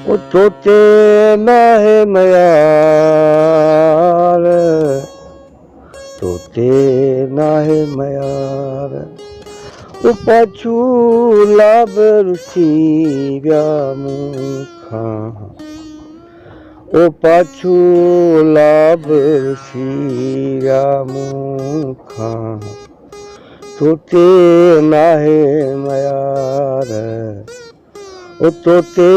तोते नाहे मयार, तोते नाहे मयार, पाछू लाभ रुसी व्या मूंखां, पाछू लाभ रुसी व्या मूंखां, तोते नाहे मयार, तोते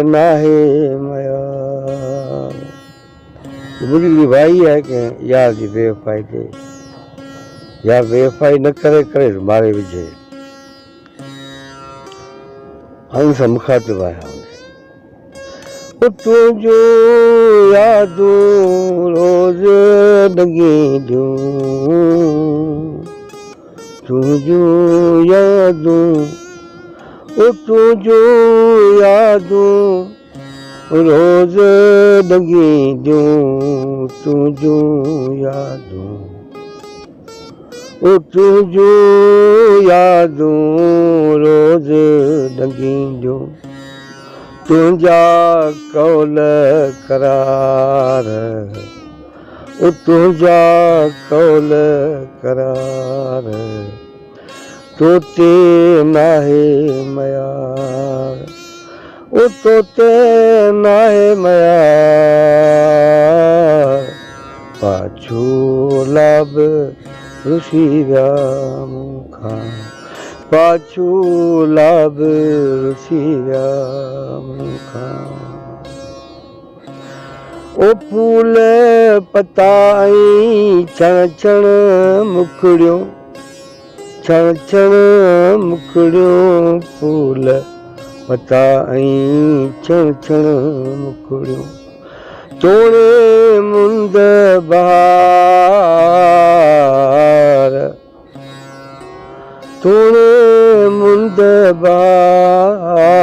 नाहे मयार। मुझी भाई है कि यार जी बेवफाई थे, यार बेवफाई न करे करे मारे विझे, हम सब मुखातिब आया तुझो यादूं रोज लगी जूं, तुझो यादूं तुझो यादूं रोज लगी जूं, तुझो यादूं तुझो यादूं रोज लगी जूं, तुझा कौल करार, तुझा कौल करार, तोते नाहे मयार, तोते नाहे मयार, पाछू लाभ रुसी व्या मूंखां, पाछू लाभ रुसी व्या मूंखां। फूल पताई छण छण मुखड़ियों, छण छण मुखड़ियों, फूल पताई छण छण मुखड़ियों, तोड़े मुंद बहार, तोड़े मुंद बहार,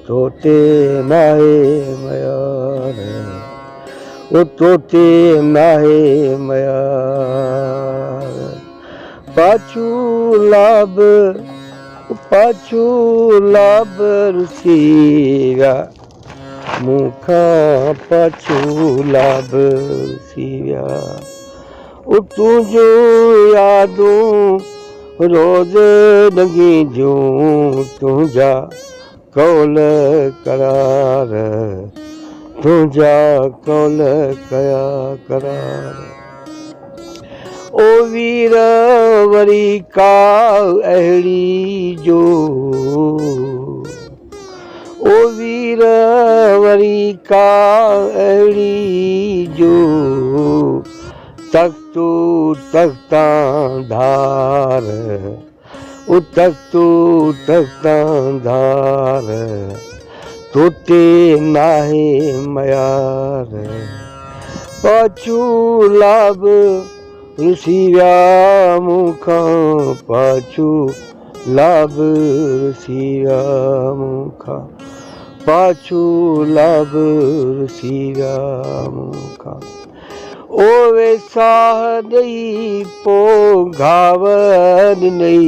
तोते नाहे मयार, तोते नाहे मयार, पाछू लाभ रुसी व्या मूंखां, पाछू लाभ रुसी व्या, तुझो यादूं रोज लगी जूं, तुझा कौल करार, तुझा कौल कया करार। ओ वीर वरी का अहिड़ी जो, ओ वीर वरी का अहिड़ी जो, तख्तू तख्तां धार, तख्तू तख्तां धार, तोते नाहे मयार, पाछू लाभ रुसी व्या मूंखां, पाछू लाभ रुसी व्या मूंखां, पाछू लाभ रुसी व्या मूंखां। ओ वेसाह ॾेई पो घाव ॾिनई,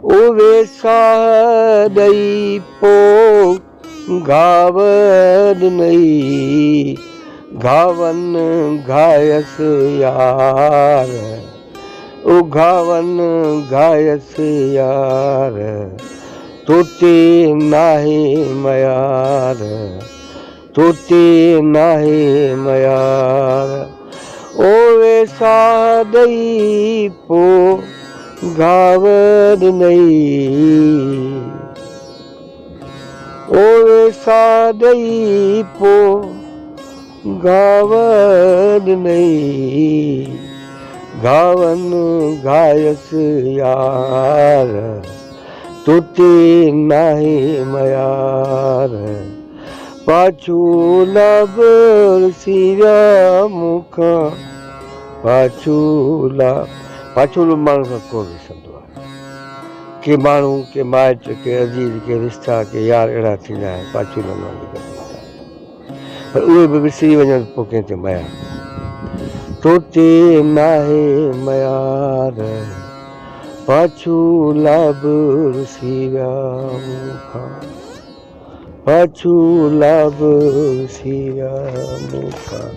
ओ वेसाह ॾेई पो घाव ॾिनई, घावन घायस यार, ओ घावन घायस यार, तोते नाहे मयार, तोते नाहे मयार। ओ वेसाह ॾेई पो घाव ॾिनई, ओ वेसाह ॾेई पो घाव ॾिनई, घावन घायस यार, तोते नाहे मयार, पाछू लाभ रुसी व्या मूंखां, पाछू माण्हू खां कोन ॾिसंदो आहे। के माण्हू, के माइट, के अजीज, के रिश्ता, के यार अहिड़ा थींदा आहिनि पाछू न मांगी कंदा, पर उहे बि विसरी वञनि पोइ कंहिं ते मयार, तोते नाहे मयार, पाछू लाभ रुसी व्या मूंखां। मूंखां पाछू लाभ सिया मूंखां